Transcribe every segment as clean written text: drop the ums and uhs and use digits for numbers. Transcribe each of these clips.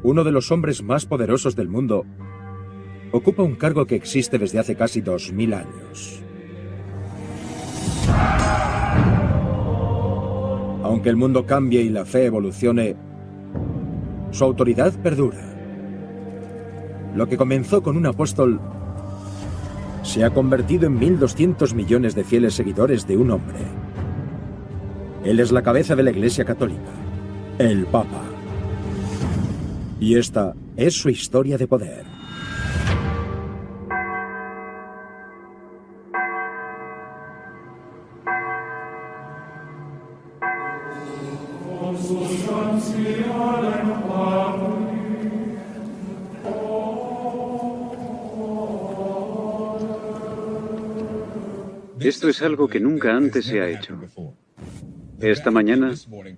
uno de los hombres más poderosos del mundo, ocupa un cargo que existe desde hace casi 2000 años. Aunque el mundo cambie y la fe evolucione, su autoridad perdura. Lo que comenzó con un apóstol se ha convertido en 1.200 millones de fieles seguidores de un hombre. Él es la cabeza de la Iglesia Católica, el Papa. Y esta es su historia de poder. Esto es algo que nunca antes se ha hecho. Esta mañana,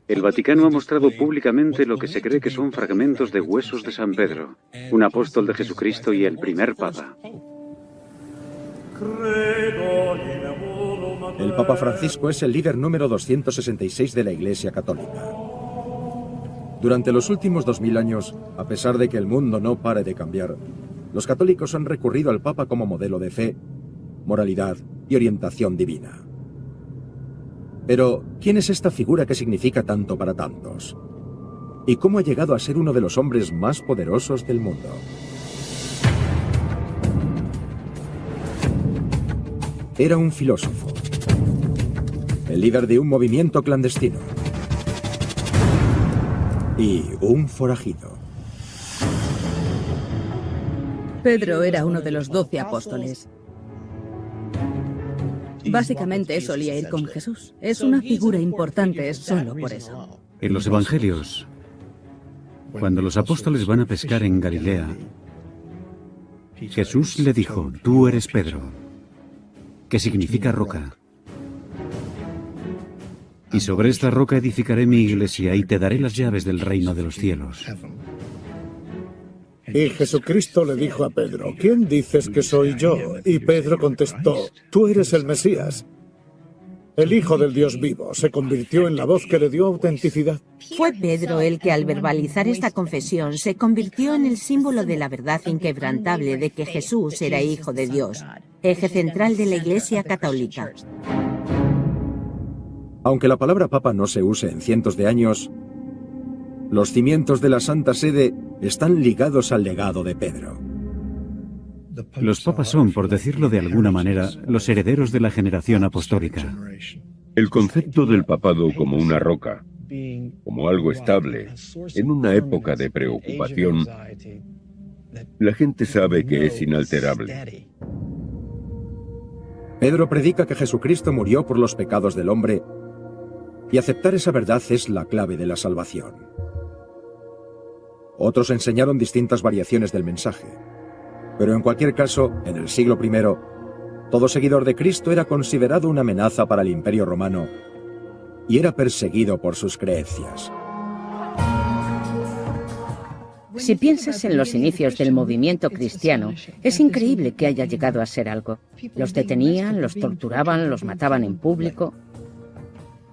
el Vaticano ha mostrado públicamente lo que se cree que son fragmentos de huesos de San Pedro, un apóstol de Jesucristo y el primer Papa. El Papa Francisco es el líder número 266 de la Iglesia Católica. Durante los últimos 2000 años, a pesar de que el mundo no pare de cambiar, los católicos han recurrido al Papa como modelo de fe, moralidad y orientación divina. Pero, ¿quién es esta figura que significa tanto para tantos? ¿Y cómo ha llegado a ser uno de los hombres más poderosos del mundo? Era un filósofo, el líder de un movimiento clandestino y un forajido. Pedro era uno de los 12 apóstoles. Básicamente solía ir con Jesús. Es una figura importante solo por eso. En los evangelios, cuando los apóstoles van a pescar en Galilea, Jesús le dijo: tú eres Pedro, que significa roca. Y sobre esta roca edificaré mi iglesia y te daré las llaves del reino de los cielos. Y Jesucristo le dijo a Pedro: ¿quién dices que soy yo? Y Pedro contestó: tú eres el Mesías, el Hijo del Dios vivo. Se convirtió en la voz que le dio autenticidad. Fue Pedro el que al verbalizar esta confesión se convirtió en el símbolo de la verdad inquebrantable de que Jesús era Hijo de Dios, eje central de la Iglesia Católica. Aunque la palabra Papa no se use en cientos de años, los cimientos de la Santa Sede están ligados al legado de Pedro. Los papas son, por decirlo de alguna manera, los herederos de la generación apostólica. El concepto del papado como una roca, como algo estable, en una época de preocupación, la gente sabe que es inalterable. Pedro predica que Jesucristo murió por los pecados del hombre y aceptar esa verdad es la clave de la salvación. Otros enseñaron distintas variaciones del mensaje, pero en cualquier caso, en el siglo I, todo seguidor de Cristo era considerado una amenaza para el Imperio Romano y era perseguido por sus creencias. Si piensas en los inicios del movimiento cristiano, es increíble que haya llegado a ser algo. Los detenían, los torturaban, los mataban en público.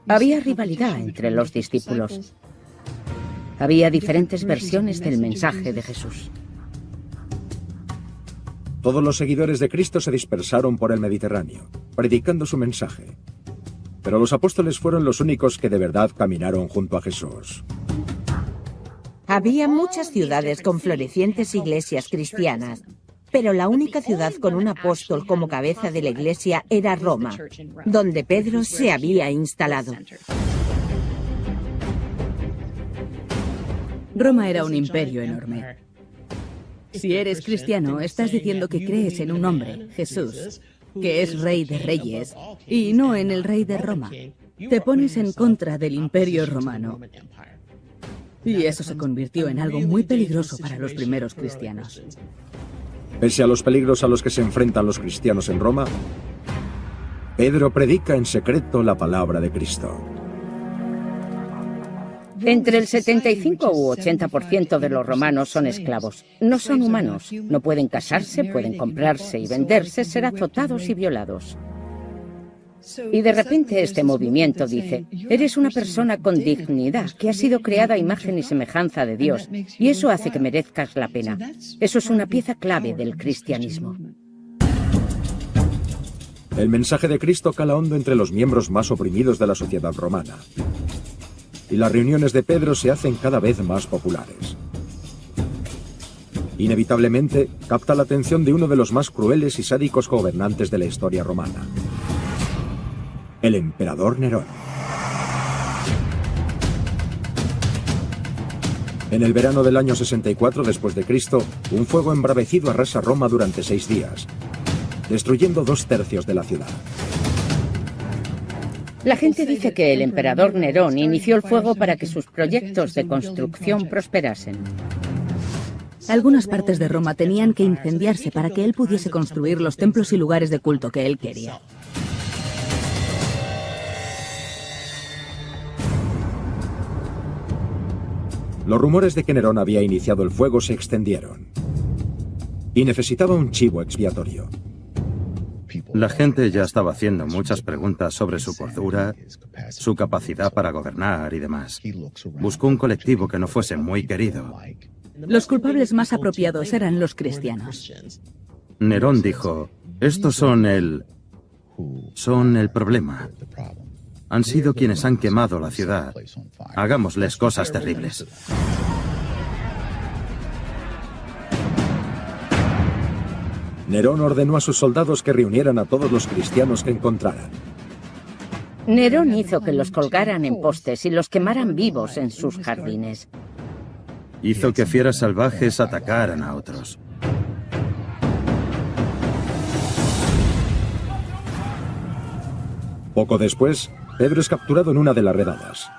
Había rivalidad entre los discípulos. Había diferentes versiones del mensaje de Jesús. Todos los seguidores de Cristo se dispersaron por el Mediterráneo, predicando su mensaje. Pero los apóstoles fueron los únicos que de verdad caminaron junto a Jesús. Había muchas ciudades con florecientes iglesias cristianas, pero la única ciudad con un apóstol como cabeza de la iglesia era Roma, donde Pedro se había instalado. Roma era un imperio enorme. Si eres cristiano, estás diciendo que crees en un hombre, Jesús, que es Rey de Reyes, y no en el Rey de Roma. Te pones en contra del Imperio Romano. Y eso se convirtió en algo muy peligroso para los primeros cristianos. Pese a los peligros a los que se enfrentan los cristianos en Roma, Pedro predica en secreto la palabra de Cristo. Entre el 75 u 80% de los romanos son esclavos. No son humanos. No pueden casarse, pueden comprarse y venderse, ser azotados y violados. Y de repente este movimiento dice, eres una persona con dignidad, que ha sido creada a imagen y semejanza de Dios, y eso hace que merezcas la pena. Eso es una pieza clave del cristianismo. El mensaje de Cristo cala hondo entre los miembros más oprimidos de la sociedad romana. Y las reuniones de Pedro se hacen cada vez más populares. Inevitablemente, capta la atención de uno de los más crueles y sádicos gobernantes de la historia romana: el emperador Nerón. En el verano del año 64 después de Cristo, un fuego embravecido arrasa Roma durante 6 días, destruyendo 2/3 de la ciudad. La gente dice que el emperador Nerón inició el fuego para que sus proyectos de construcción prosperasen. Algunas partes de Roma tenían que incendiarse para que él pudiese construir los templos y lugares de culto que él quería. Los rumores de que Nerón había iniciado el fuego se extendieron. Y necesitaba un chivo expiatorio. La gente ya estaba haciendo muchas preguntas sobre su cordura, su capacidad para gobernar y demás. Buscó un colectivo que no fuese muy querido. Los culpables más apropiados eran los cristianos. Nerón dijo, estos son el problema. Han sido quienes han quemado la ciudad. Hagámosles cosas terribles. Nerón ordenó a sus soldados que reunieran a todos los cristianos que encontraran. Nerón hizo que los colgaran en postes y los quemaran vivos en sus jardines. Hizo que fieras salvajes atacaran a otros. Poco después, Pedro es capturado en una de las redadas.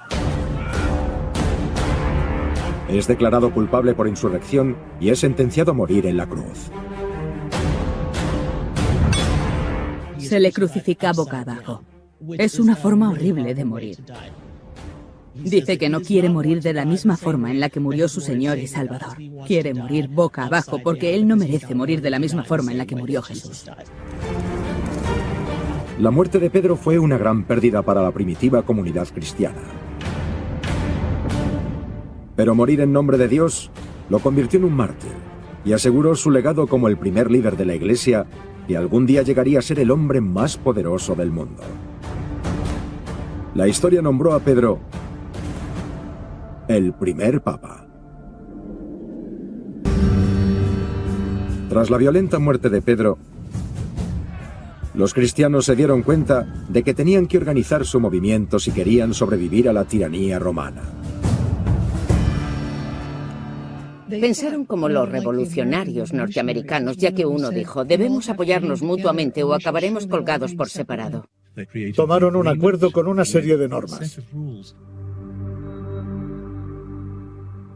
Es declarado culpable por insurrección y es sentenciado a morir en la cruz. Se le crucifica boca abajo. Es una forma horrible de morir. Dice que no quiere morir de la misma forma en la que murió su Señor y Salvador. Quiere morir boca abajo porque él no merece morir de la misma forma en la que murió Jesús. La muerte de Pedro fue una gran pérdida para la primitiva comunidad cristiana. Pero morir en nombre de Dios lo convirtió en un mártir y aseguró su legado como el primer líder de la Iglesia y algún día llegaría a ser el hombre más poderoso del mundo. La historia nombró a Pedro el primer papa. Tras la violenta muerte de Pedro, los cristianos se dieron cuenta de que tenían que organizar su movimiento si querían sobrevivir a la tiranía romana. Pensaron como los revolucionarios norteamericanos, ya que uno dijo, debemos apoyarnos mutuamente o acabaremos colgados por separado. Tomaron un acuerdo con una serie de normas.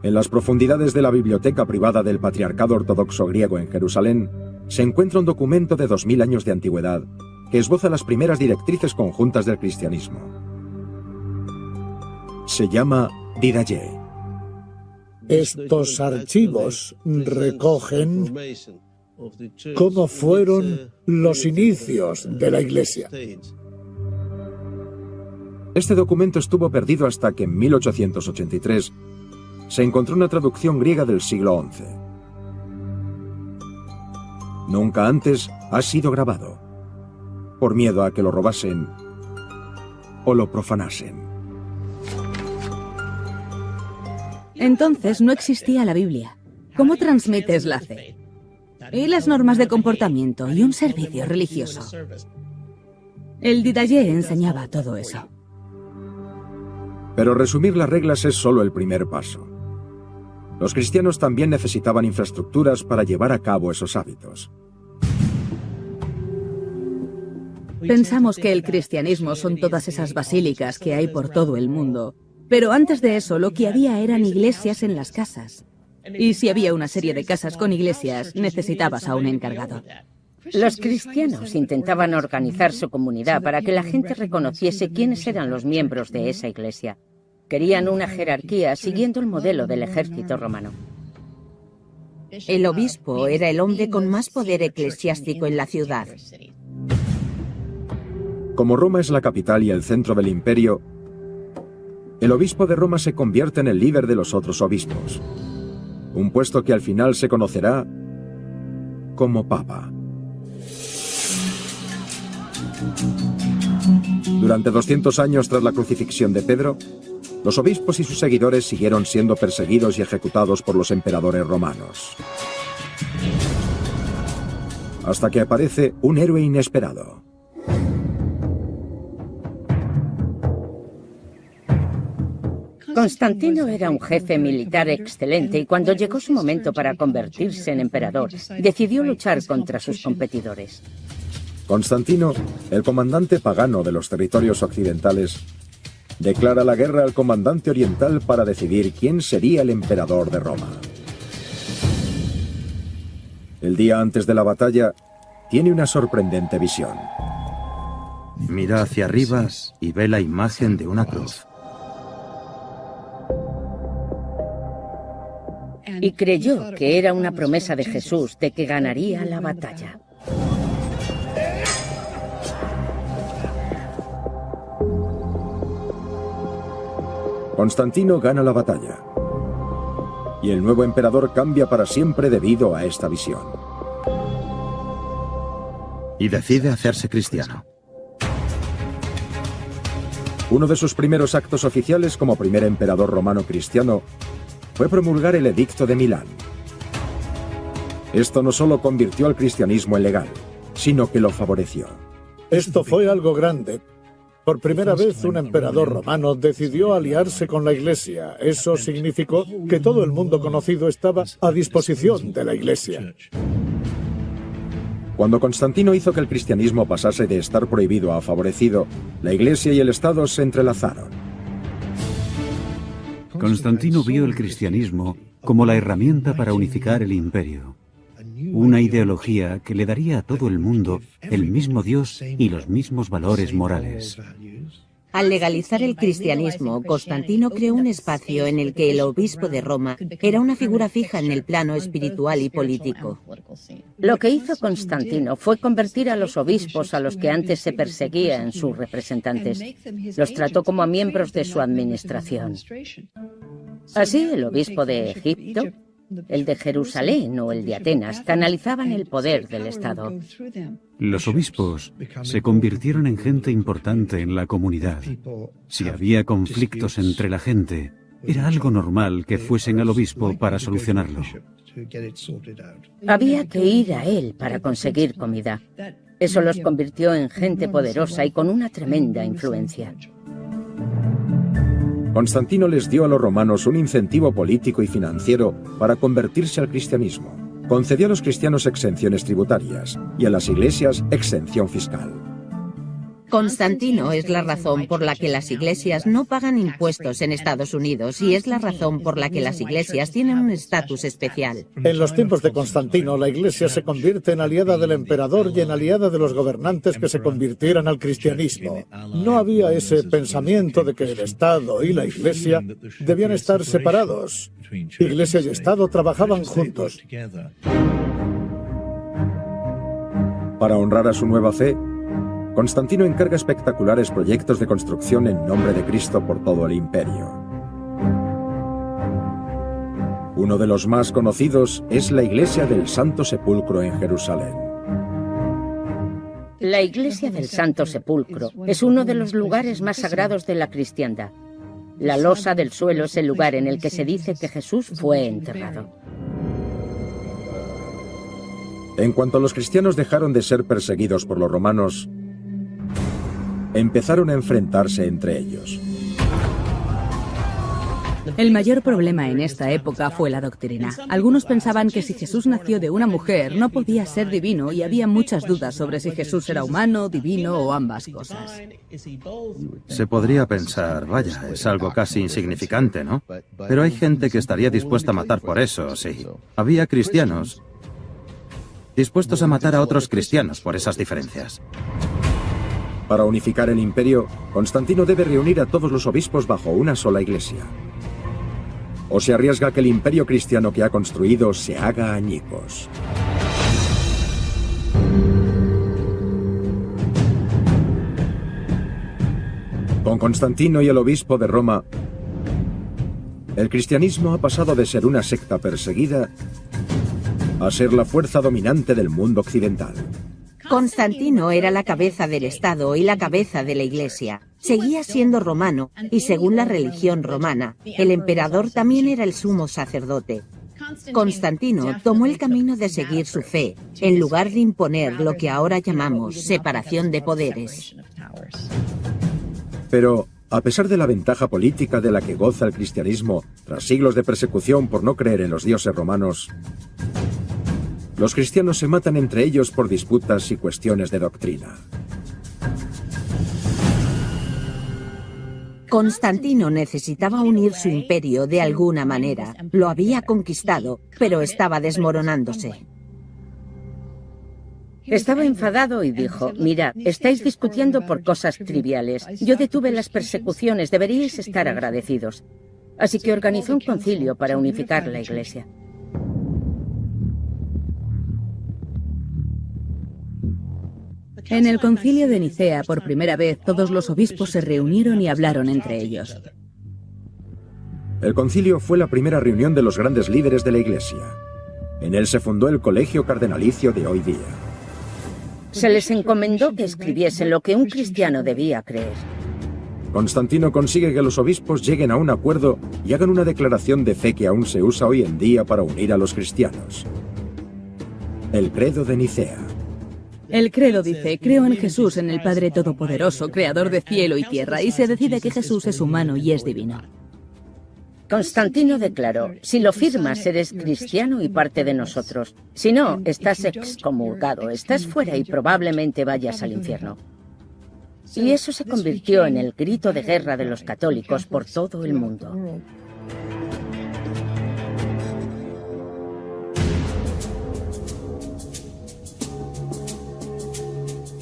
En las profundidades de la biblioteca privada del Patriarcado Ortodoxo Griego en Jerusalén, se encuentra un documento de 2000 años de antigüedad que esboza las primeras directrices conjuntas del cristianismo. Se llama Didache. Estos archivos recogen cómo fueron los inicios de la Iglesia. Este documento estuvo perdido hasta que en 1883 se encontró una traducción griega del siglo XI. Nunca antes ha sido grabado, por miedo a que lo robasen o lo profanasen. Entonces no existía la Biblia. ¿Cómo transmites la fe? Y las normas de comportamiento y un servicio religioso. El Didache enseñaba todo eso. Pero resumir las reglas es solo el primer paso. Los cristianos también necesitaban infraestructuras para llevar a cabo esos hábitos. Pensamos que el cristianismo son todas esas basílicas que hay por todo el mundo. Pero antes de eso, lo que había eran iglesias en las casas. Y si había una serie de casas con iglesias, necesitabas a un encargado. Los cristianos intentaban organizar su comunidad para que la gente reconociese quiénes eran los miembros de esa iglesia. Querían una jerarquía siguiendo el modelo del ejército romano. El obispo era el hombre con más poder eclesiástico en la ciudad. Como Roma es la capital y el centro del imperio, el obispo de Roma se convierte en el líder de los otros obispos, un puesto que al final se conocerá como papa. Durante 200 años tras la crucifixión de Pedro, los obispos y sus seguidores siguieron siendo perseguidos y ejecutados por los emperadores romanos. Hasta que aparece un héroe inesperado. Constantino era un jefe militar excelente y cuando llegó su momento para convertirse en emperador, decidió luchar contra sus competidores. Constantino, el comandante pagano de los territorios occidentales, declara la guerra al comandante oriental para decidir quién sería el emperador de Roma. El día antes de la batalla, tiene una sorprendente visión. Mira hacia arriba y ve la imagen de una cruz. Y creyó que era una promesa de Jesús de que ganaría la batalla. Constantino gana la batalla. Y el nuevo emperador cambia para siempre debido a esta visión. Y decide hacerse cristiano. Uno de sus primeros actos oficiales como primer emperador romano cristiano fue promulgar el Edicto de Milán. Esto no solo convirtió al cristianismo en legal, sino que lo favoreció. Esto fue algo grande. Por primera vez un emperador romano decidió aliarse con la Iglesia. Eso significó que todo el mundo conocido estaba a disposición de la Iglesia. Cuando Constantino hizo que el cristianismo pasase de estar prohibido a favorecido, la Iglesia y el Estado se entrelazaron. Constantino vio el cristianismo como la herramienta para unificar el imperio. Una ideología que le daría a todo el mundo el mismo Dios y los mismos valores morales. Al legalizar el cristianismo, Constantino creó un espacio en el que el obispo de Roma era una figura fija en el plano espiritual y político. Lo que hizo Constantino fue convertir a los obispos a los que antes se perseguía en sus representantes. Los trató como a miembros de su administración. Así, el obispo de Egipto, el de Jerusalén o el de Atenas canalizaban el poder del Estado. Los obispos se convirtieron en gente importante en la comunidad. Si había conflictos entre la gente, era algo normal que fuesen al obispo para solucionarlo. Había que ir a él para conseguir comida. Eso los convirtió en gente poderosa y con una tremenda influencia. Constantino les dio a los romanos un incentivo político y financiero para convertirse al cristianismo. Concedió a los cristianos exenciones tributarias y a las iglesias exención fiscal. Constantino es la razón por la que las iglesias no pagan impuestos en Estados Unidos y es la razón por la que las iglesias tienen un estatus especial. En los tiempos de Constantino, la Iglesia se convierte en aliada del emperador y en aliada de los gobernantes que se convirtieran al cristianismo. No había ese pensamiento de que el Estado y la Iglesia debían estar separados. Iglesia y Estado trabajaban juntos. Para honrar a su nueva fe, Constantino encarga espectaculares proyectos de construcción en nombre de Cristo por todo el imperio. Uno de los más conocidos es la Iglesia del Santo Sepulcro en Jerusalén. La Iglesia del Santo Sepulcro es uno de los lugares más sagrados de la cristiandad. La losa del suelo es el lugar en el que se dice que Jesús fue enterrado. En cuanto los cristianos dejaron de ser perseguidos por los romanos, empezaron a enfrentarse entre ellos. El mayor problema en esta época fue la doctrina. Algunos pensaban que si Jesús nació de una mujer no podía ser divino y había muchas dudas sobre si Jesús era humano, divino o ambas cosas. Se podría pensar, vaya, es algo casi insignificante, ¿no? Pero hay gente que estaría dispuesta a matar por eso, sí. Había cristianos dispuestos a matar a otros cristianos por esas diferencias. Para unificar el imperio, Constantino debe reunir a todos los obispos bajo una sola iglesia. O se arriesga que el imperio cristiano que ha construido se haga añicos. Con Constantino y el obispo de Roma, el cristianismo ha pasado de ser una secta perseguida a ser la fuerza dominante del mundo occidental. Constantino era la cabeza del Estado y la cabeza de la Iglesia. Seguía siendo romano y, según la religión romana, el emperador también era el sumo sacerdote. Constantino tomó el camino de seguir su fe, en lugar de imponer lo que ahora llamamos separación de poderes. Pero, a pesar de la ventaja política de la que goza el cristianismo tras siglos de persecución por no creer en los dioses romanos, los cristianos se matan entre ellos por disputas y cuestiones de doctrina. Constantino necesitaba unir su imperio de alguna manera. Lo había conquistado, pero estaba desmoronándose. Estaba enfadado y dijo: mirad, estáis discutiendo por cosas triviales. Yo detuve las persecuciones, deberíais estar agradecidos. Así que organizó un concilio para unificar la Iglesia. En el concilio de Nicea, por primera vez, todos los obispos se reunieron y hablaron entre ellos. El concilio fue la primera reunión de los grandes líderes de la Iglesia. En él se fundó el colegio cardenalicio de hoy día. Se les encomendó que escribiesen lo que un cristiano debía creer. Constantino consigue que los obispos lleguen a un acuerdo y hagan una declaración de fe que aún se usa hoy en día para unir a los cristianos. El Credo de Nicea. El credo dice: creo en Jesús, en el Padre Todopoderoso, creador de cielo y tierra, y se decide que Jesús es humano y es divino. Constantino declaró: si lo firmas, eres cristiano y parte de nosotros. Si no, estás excomulgado, estás fuera y probablemente vayas al infierno. Y eso se convirtió en el grito de guerra de los católicos por todo el mundo.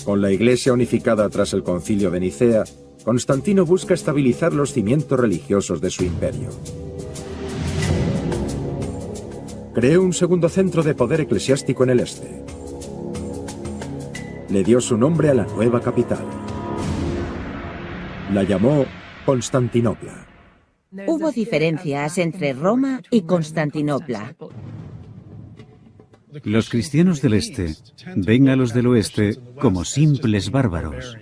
Con la Iglesia unificada tras el Concilio de Nicea, Constantino busca estabilizar los cimientos religiosos de su imperio. Creó un segundo centro de poder eclesiástico en el este. Le dio su nombre a la nueva capital. La llamó Constantinopla. Hubo diferencias entre Roma y Constantinopla. Los cristianos del este ven a los del oeste como simples bárbaros.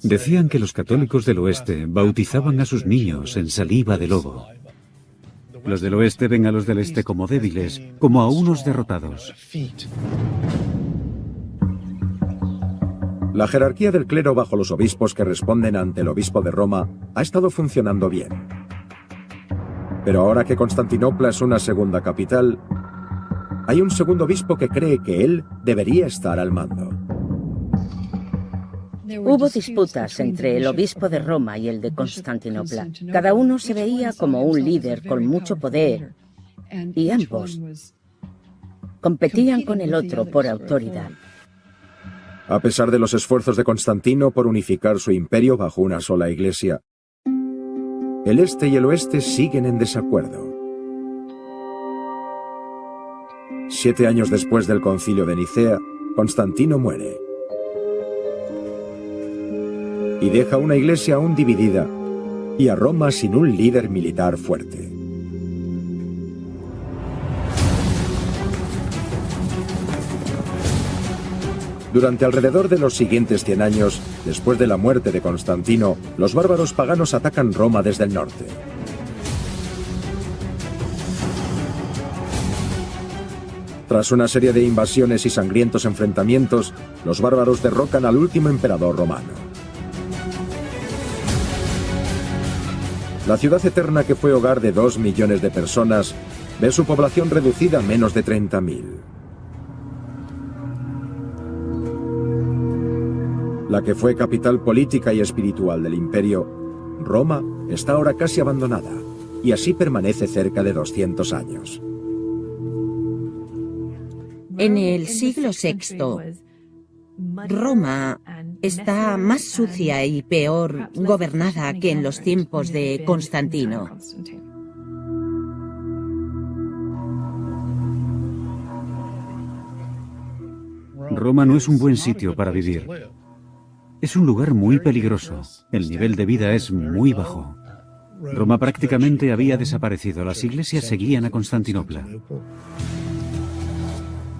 Decían que los católicos del oeste bautizaban a sus niños en saliva de lobo. Los del oeste ven a los del este como débiles, como a unos derrotados. La jerarquía del clero bajo los obispos que responden ante el obispo de Roma ha estado funcionando bien. Pero ahora que Constantinopla es una segunda capital, hay un segundo obispo que cree que él debería estar al mando. Hubo disputas entre el obispo de Roma y el de Constantinopla. Cada uno se veía como un líder con mucho poder y ambos competían con el otro por autoridad. A pesar de los esfuerzos de Constantino por unificar su imperio bajo una sola iglesia, el este y el oeste siguen en desacuerdo. 7 años después del Concilio de Nicea, Constantino muere y deja una iglesia aún dividida y a Roma sin un líder militar fuerte. Durante alrededor de los siguientes 100 años, después de la muerte de Constantino, los bárbaros paganos atacan Roma desde el norte. Tras una serie de invasiones y sangrientos enfrentamientos, los bárbaros derrocan al último emperador romano. La ciudad eterna, que fue hogar de 2 millones de personas, ve su población reducida a menos de 30.000. La que fue capital política y espiritual del imperio, Roma, está ahora casi abandonada, y así permanece cerca de 200 años. En el siglo VI, Roma está más sucia y peor gobernada que en los tiempos de Constantino. Roma no es un buen sitio para vivir. Es un lugar muy peligroso. El nivel de vida es muy bajo. Roma prácticamente había desaparecido. Las iglesias seguían a Constantinopla.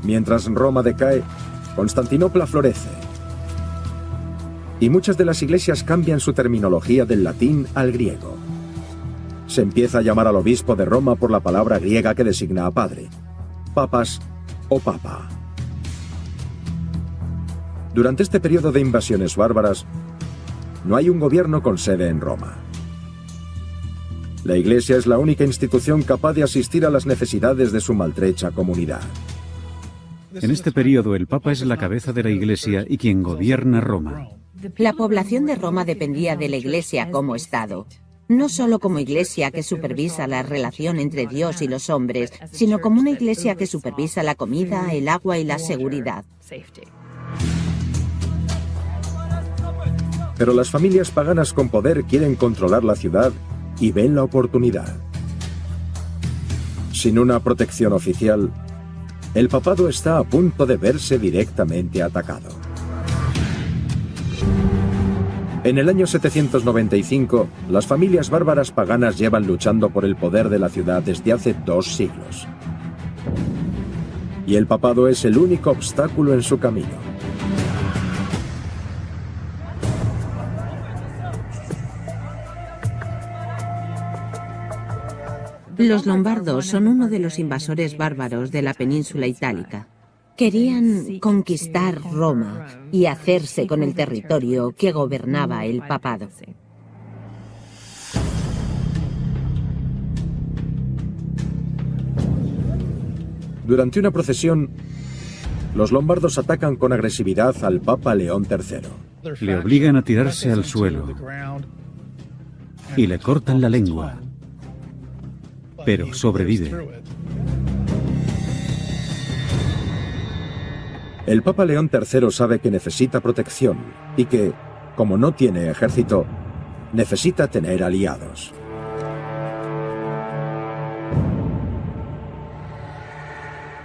Mientras Roma decae, Constantinopla florece. Y muchas de las iglesias cambian su terminología del latín al griego. Se empieza a llamar al obispo de Roma por la palabra griega que designa a padre, papas o papa. Durante este periodo de invasiones bárbaras, no hay un gobierno con sede en Roma. La Iglesia es la única institución capaz de asistir a las necesidades de su maltrecha comunidad. En este periodo, el Papa es la cabeza de la Iglesia y quien gobierna Roma. La población de Roma dependía de la Iglesia como Estado. No solo como iglesia que supervisa la relación entre Dios y los hombres, sino como una iglesia que supervisa la comida, el agua y la seguridad. Pero las familias paganas con poder quieren controlar la ciudad y ven la oportunidad. Sin una protección oficial, el papado está a punto de verse directamente atacado. En el año 795, las familias bárbaras paganas llevan luchando por el poder de la ciudad desde hace 2 siglos. Y el papado es el único obstáculo en su camino. Los lombardos son uno de los invasores bárbaros de la península itálica. Querían conquistar Roma y hacerse con el territorio que gobernaba el papado. Durante una procesión, los lombardos atacan con agresividad al Papa León III. Le obligan a tirarse al suelo y le cortan la lengua, pero sobrevive. El Papa León III sabe que necesita protección y que, como no tiene ejército, necesita tener aliados.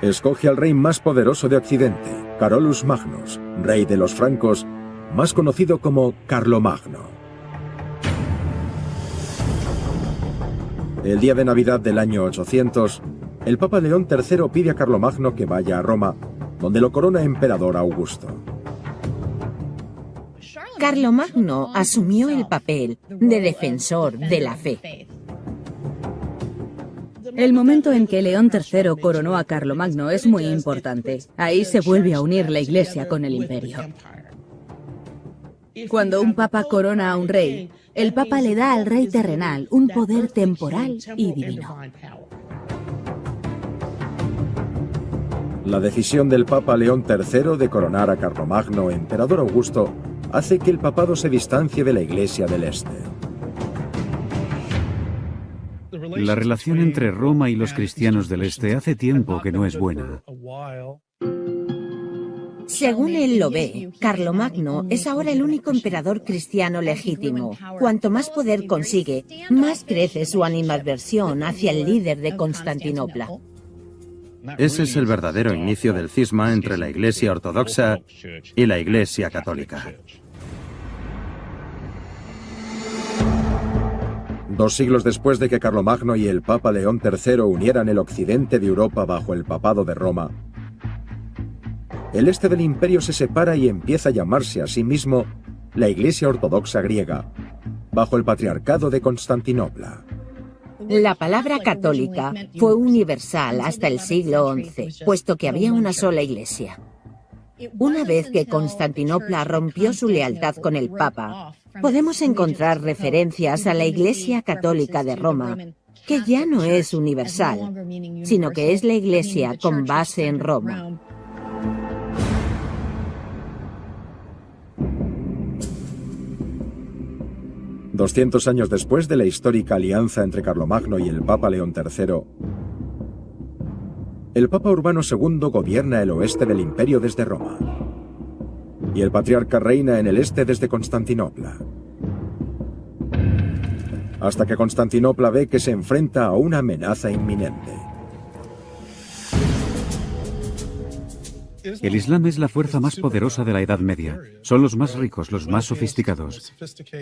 Escoge al rey más poderoso de Occidente, Carolus Magnus, rey de los francos, más conocido como Carlomagno. El día de Navidad del año 800, el Papa León III pide a Carlomagno que vaya a Roma, donde lo corona emperador Augusto. Carlomagno asumió el papel de defensor de la fe. El momento en que León III coronó a Carlomagno es muy importante. Ahí se vuelve a unir la Iglesia con el imperio. Cuando un papa corona a un rey, el papa le da al rey terrenal un poder temporal y divino. La decisión del Papa León III de coronar a Carlomagno emperador Augusto hace que el papado se distancie de la Iglesia del Este. La relación entre Roma y los cristianos del Este hace tiempo que no es buena. Según él lo ve, Carlomagno es ahora el único emperador cristiano legítimo. Cuanto más poder consigue, más crece su animadversión hacia el líder de Constantinopla. Ese es el verdadero inicio del cisma entre la Iglesia ortodoxa y la Iglesia católica. 2 siglos después de que Carlomagno y el Papa León III unieran el occidente de Europa bajo el papado de Roma, el este del imperio se separa y empieza a llamarse a sí mismo la Iglesia Ortodoxa griega, bajo el patriarcado de Constantinopla. La palabra católica fue universal hasta el siglo XI, puesto que había una sola iglesia. Una vez que Constantinopla rompió su lealtad con el Papa, podemos encontrar referencias a la Iglesia Católica de Roma, que ya no es universal, sino que es la Iglesia con base en Roma. $200 años después de la histórica alianza entre Carlomagno y el Papa León III, el Papa Urbano II gobierna el oeste del imperio desde Roma, y el patriarca reina en el este desde Constantinopla, hasta que Constantinopla ve que se enfrenta a una amenaza inminente. El Islam es la fuerza más poderosa de la Edad Media. Son los más ricos, los más sofisticados.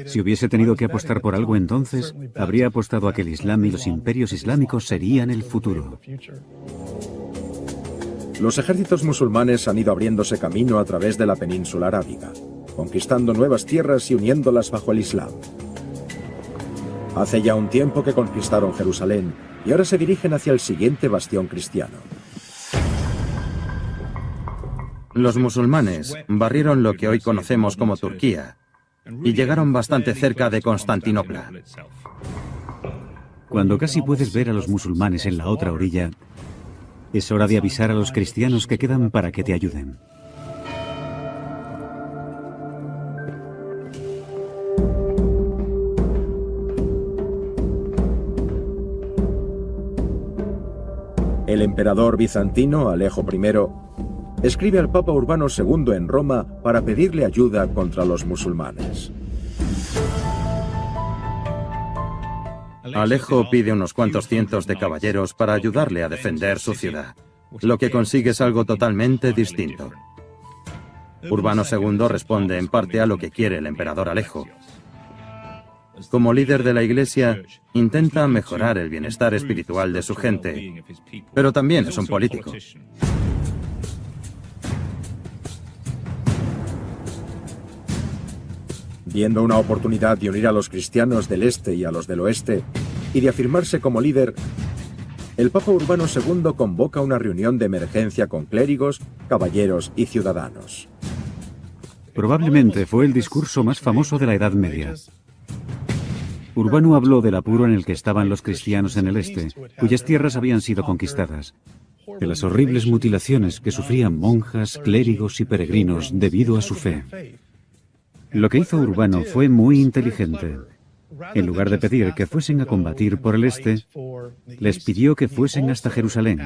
Si hubiese tenido que apostar por algo entonces, habría apostado a que el Islam y los imperios islámicos serían el futuro. Los ejércitos musulmanes han ido abriéndose camino a través de la península arábiga, conquistando nuevas tierras y uniéndolas bajo el Islam. Hace ya un tiempo que conquistaron Jerusalén y ahora se dirigen hacia el siguiente bastión cristiano. Los musulmanes barrieron lo que hoy conocemos como Turquía y llegaron bastante cerca de Constantinopla. Cuando casi puedes ver a los musulmanes en la otra orilla, es hora de avisar a los cristianos que quedan para que te ayuden. El emperador bizantino, Alejo I, escribe al Papa Urbano II en Roma para pedirle ayuda contra los musulmanes. Alejo pide unos cuantos cientos de caballeros para ayudarle a defender su ciudad. Lo que consigue es algo totalmente distinto. Urbano II responde en parte a lo que quiere el emperador Alejo. Como líder de la Iglesia, intenta mejorar el bienestar espiritual de su gente, pero también es un político. Viendo una oportunidad de unir a los cristianos del este y a los del oeste, y de afirmarse como líder, el Papa Urbano II convoca una reunión de emergencia con clérigos, caballeros y ciudadanos. Probablemente fue el discurso más famoso de la Edad Media. Urbano habló del apuro en el que estaban los cristianos en el este, cuyas tierras habían sido conquistadas, de las horribles mutilaciones que sufrían monjas, clérigos y peregrinos debido a su fe. Lo que hizo Urbano fue muy inteligente. En lugar de pedir que fuesen a combatir por el este, les pidió que fuesen hasta Jerusalén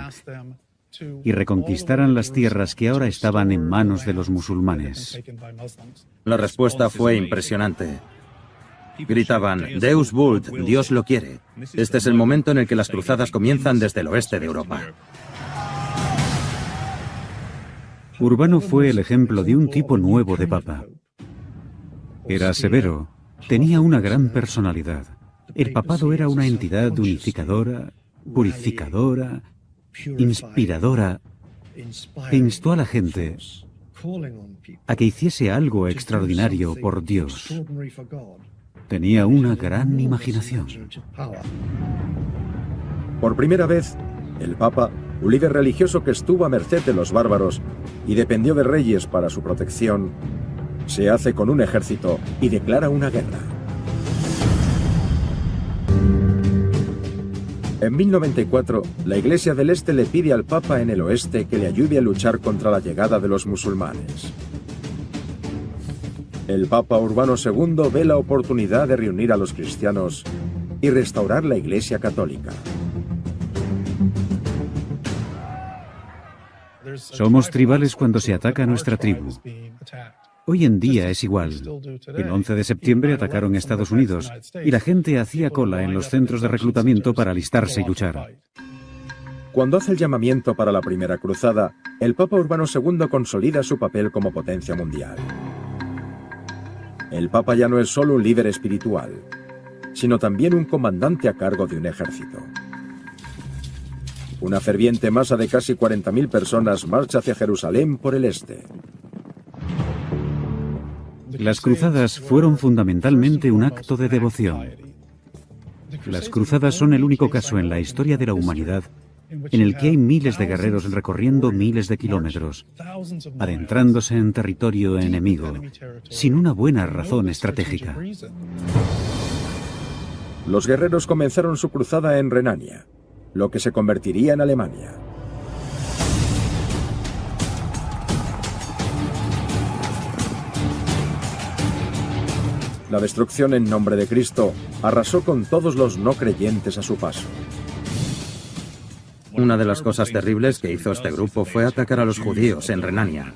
y reconquistaran las tierras que ahora estaban en manos de los musulmanes. La respuesta fue impresionante. Gritaban, Deus vult, Dios lo quiere. Este es el momento en el que las cruzadas comienzan desde el oeste de Europa. Urbano fue el ejemplo de un tipo nuevo de papa. Era severo, tenía una gran personalidad. El papado era una entidad unificadora, purificadora, inspiradora, e instó a la gente a que hiciese algo extraordinario por Dios. Tenía una gran imaginación. Por primera vez, el Papa, un líder religioso que estuvo a merced de los bárbaros y dependió de reyes para su protección, se hace con un ejército y declara una guerra. En 1094, la Iglesia del Este le pide al Papa en el oeste que le ayude a luchar contra la llegada de los musulmanes. El Papa Urbano II ve la oportunidad de reunir a los cristianos y restaurar la Iglesia católica. Somos tribales cuando se ataca a nuestra tribu. Hoy en día es igual. El 11 de septiembre atacaron a Estados Unidos y la gente hacía cola en los centros de reclutamiento para alistarse y luchar. Cuando hace el llamamiento para la Primera Cruzada, el Papa Urbano II consolida su papel como potencia mundial. El Papa ya no es solo un líder espiritual, sino también un comandante a cargo de un ejército. Una ferviente masa de casi 40.000 personas marcha hacia Jerusalén por el este. Las cruzadas fueron fundamentalmente un acto de devoción. Las cruzadas son el único caso en la historia de la humanidad en el que hay miles de guerreros recorriendo miles de kilómetros, adentrándose en territorio enemigo, sin una buena razón estratégica. Los guerreros comenzaron su cruzada en Renania, lo que se convertiría en Alemania. La destrucción en nombre de Cristo arrasó con todos los no creyentes a su paso. Una de las cosas terribles que hizo este grupo fue atacar a los judíos en Renania.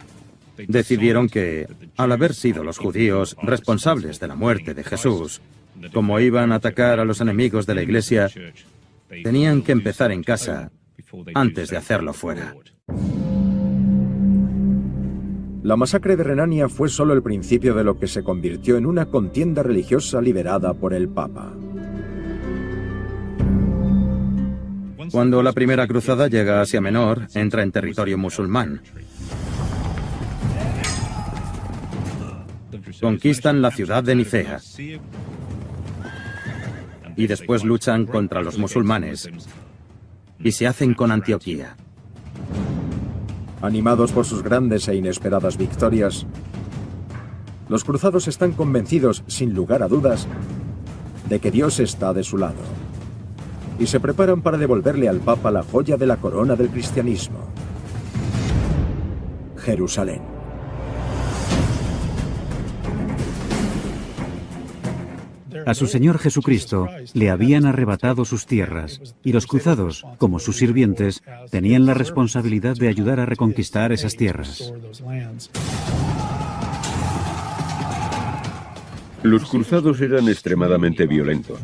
Decidieron que, al haber sido los judíos responsables de la muerte de Jesús, como iban a atacar a los enemigos de la Iglesia, tenían que empezar en casa antes de hacerlo fuera. La masacre de Renania fue solo el principio de lo que se convirtió en una contienda religiosa liderada por el Papa. Cuando la primera cruzada llega a Asia Menor, entra en territorio musulmán. Conquistan la ciudad de Nicea y después luchan contra los musulmanes y se hacen con Antioquía. Animados por sus grandes e inesperadas victorias, los cruzados están convencidos, sin lugar a dudas, de que Dios está de su lado, y se preparan para devolverle al Papa la joya de la corona del cristianismo: Jerusalén. A su Señor Jesucristo le habían arrebatado sus tierras, y los cruzados, como sus sirvientes, tenían la responsabilidad de ayudar a reconquistar esas tierras. Los cruzados eran extremadamente violentos.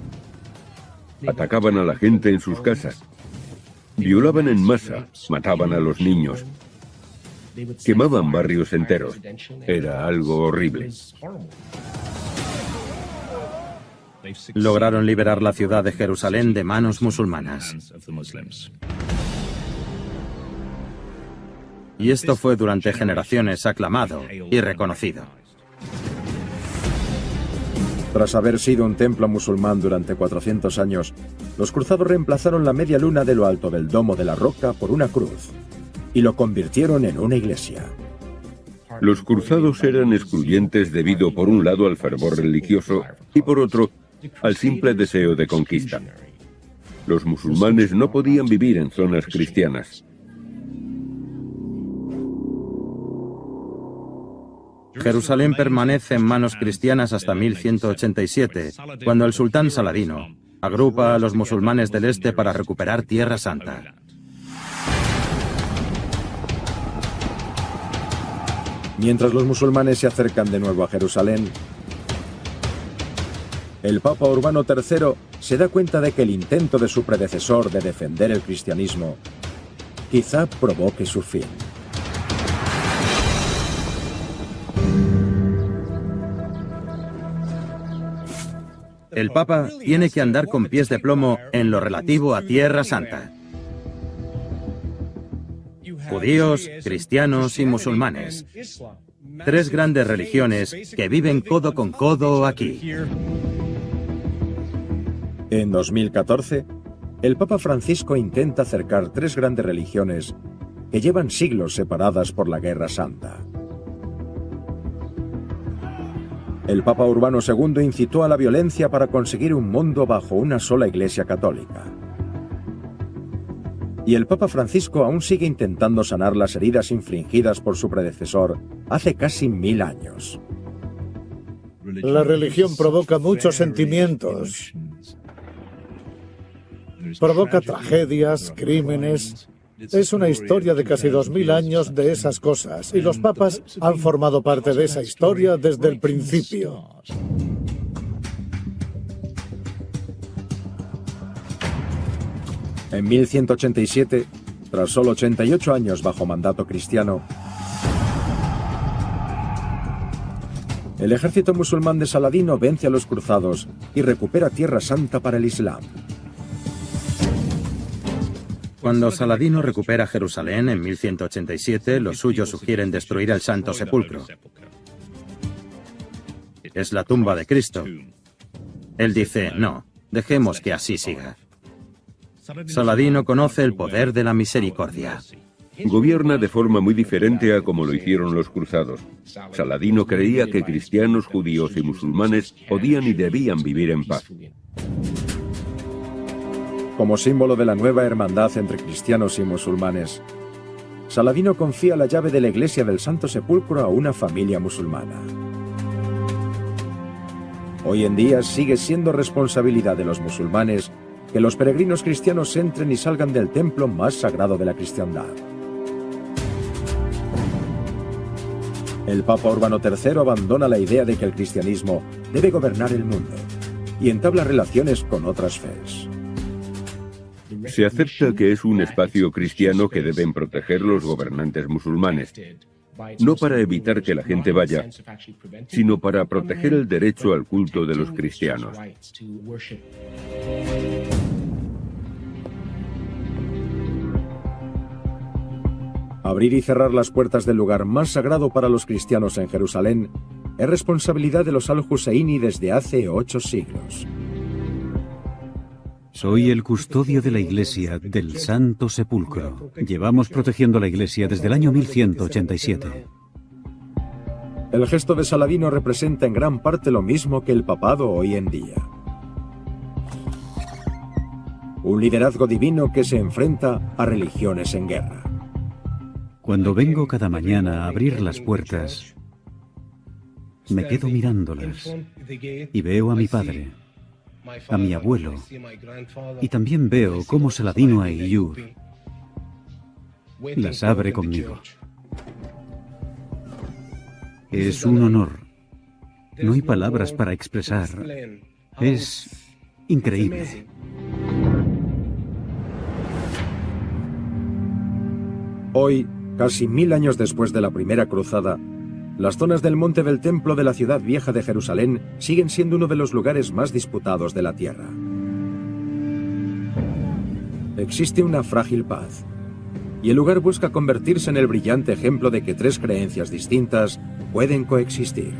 Atacaban a la gente en sus casas. Violaban en masa, mataban a los niños. Quemaban barrios enteros. Era algo horrible. Lograron liberar la ciudad de Jerusalén de manos musulmanas. Y esto fue durante generaciones aclamado y reconocido. Tras haber sido un templo musulmán durante 400 años, los cruzados reemplazaron la media luna de lo alto del Domo de la Roca por una cruz y lo convirtieron en una iglesia. Los cruzados eran excluyentes debido, por un lado, al fervor religioso y, por otro, al simple deseo de conquista. Los musulmanes no podían vivir en zonas cristianas. Jerusalén permanece en manos cristianas hasta 1187, cuando el sultán Saladino agrupa a los musulmanes del este para recuperar Tierra Santa. Mientras los musulmanes se acercan de nuevo a Jerusalén, el Papa Urbano III se da cuenta de que el intento de su predecesor de defender el cristianismo quizá provoque su fin. El Papa tiene que andar con pies de plomo en lo relativo a Tierra Santa. Judíos, cristianos y musulmanes. Tres grandes religiones que viven codo con codo aquí. En 2014, el Papa Francisco intenta acercar tres grandes religiones que llevan siglos separadas por la Guerra Santa. El Papa Urbano II incitó a la violencia para conseguir un mundo bajo una sola Iglesia católica. Y el Papa Francisco aún sigue intentando sanar las heridas infligidas por su predecesor hace casi 1000 años. La religión provoca muchos sentimientos. Provoca tragedias, crímenes. Es una historia de casi 2000 años de esas cosas, y los papas han formado parte de esa historia desde el principio. En 1187, tras solo 88 años bajo mandato cristiano, el ejército musulmán de Saladino vence a los cruzados y recupera Tierra Santa para el Islam. Cuando Saladino recupera Jerusalén en 1187, los suyos sugieren destruir el Santo Sepulcro. Es la tumba de Cristo. Él dice, no, dejemos que así siga. Saladino conoce el poder de la misericordia. Gobierna de forma muy diferente a como lo hicieron los cruzados. Saladino creía que cristianos, judíos y musulmanes podían y debían vivir en paz. Como símbolo de la nueva hermandad entre cristianos y musulmanes, Saladino confía la llave de la iglesia del Santo Sepulcro a una familia musulmana. Hoy en día sigue siendo responsabilidad de los musulmanes que los peregrinos cristianos entren y salgan del templo más sagrado de la cristiandad. El Papa Urbano III abandona la idea de que el cristianismo debe gobernar el mundo y entabla relaciones con otras fees. Se acepta que es un espacio cristiano que deben proteger los gobernantes musulmanes. no para evitar que la gente vaya, sino para proteger el derecho al culto de los cristianos. Abrir y cerrar las puertas del lugar más sagrado para los cristianos en Jerusalén es responsabilidad de los al-Husseini desde hace 8 siglos. Soy el custodio de la iglesia del Santo Sepulcro. Llevamos protegiendo la iglesia desde el año 1187. El gesto de Saladino representa en gran parte lo mismo que el papado hoy en día. Un liderazgo divino que se enfrenta a religiones en guerra. Cuando vengo cada mañana a abrir las puertas, me quedo mirándolas y veo a mi padre, a mi abuelo, y también veo cómo Saladino Ayyub las abre conmigo. Es un honor. No hay palabras para expresar. Es increíble. Hoy, casi 1000 años después de la primera cruzada, las zonas del monte del templo de la ciudad vieja de Jerusalén siguen siendo uno de los lugares más disputados de la tierra. Existe una frágil paz, y el lugar busca convertirse en el brillante ejemplo de que 3 creencias distintas pueden coexistir.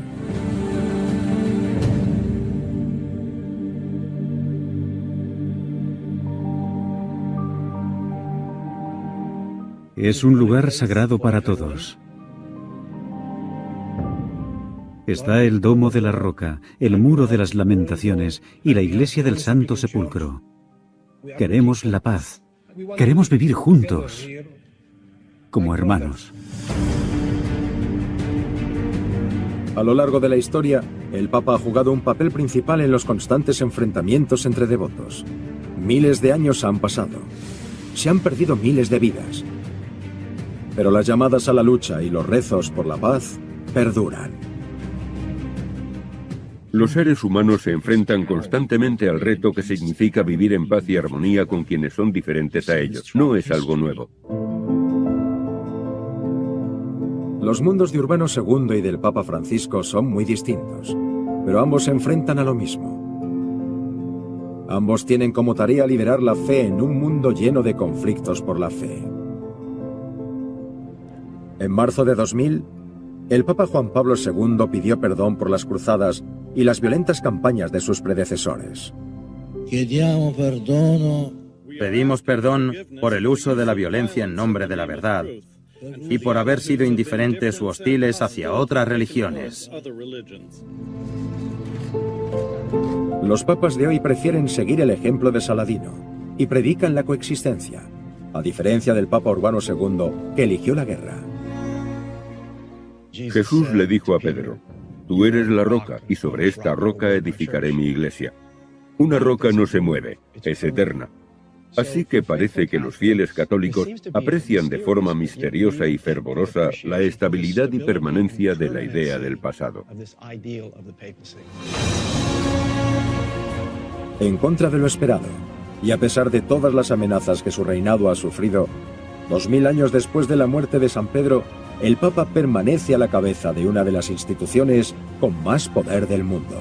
Es un lugar sagrado para todos. Está el Domo de la Roca, el Muro de las Lamentaciones y la Iglesia del Santo Sepulcro. Queremos la paz. Queremos vivir juntos, como hermanos. A lo largo de la historia, el Papa ha jugado un papel principal en los constantes enfrentamientos entre devotos. Miles de años han pasado. Se han perdido miles de vidas. Pero las llamadas a la lucha y los rezos por la paz perduran. Los seres humanos se enfrentan constantemente al reto que significa vivir en paz y armonía con quienes son diferentes a ellos. No es algo nuevo. Los mundos de Urbano II y del Papa Francisco son muy distintos, pero ambos se enfrentan a lo mismo. Ambos tienen como tarea liderar la fe en un mundo lleno de conflictos por la fe. En marzo de 2000, el Papa Juan Pablo II pidió perdón por las cruzadas y las violentas campañas de sus predecesores. Pedimos perdón por el uso de la violencia en nombre de la verdad y por haber sido indiferentes u hostiles hacia otras religiones. Los papas de hoy prefieren seguir el ejemplo de Saladino y predican la coexistencia, a diferencia del Papa Urbano II, que eligió la guerra. Jesús le dijo a Pedro: tú eres la roca, y sobre esta roca edificaré mi iglesia. Una roca no se mueve, es eterna. Así que parece que los fieles católicos aprecian de forma misteriosa y fervorosa la estabilidad y permanencia de la idea del pasado. En contra de lo esperado, y a pesar de todas las amenazas que su reinado ha sufrido, 2000 años después de la muerte de San Pedro, el Papa permanece a la cabeza de una de las instituciones con más poder del mundo.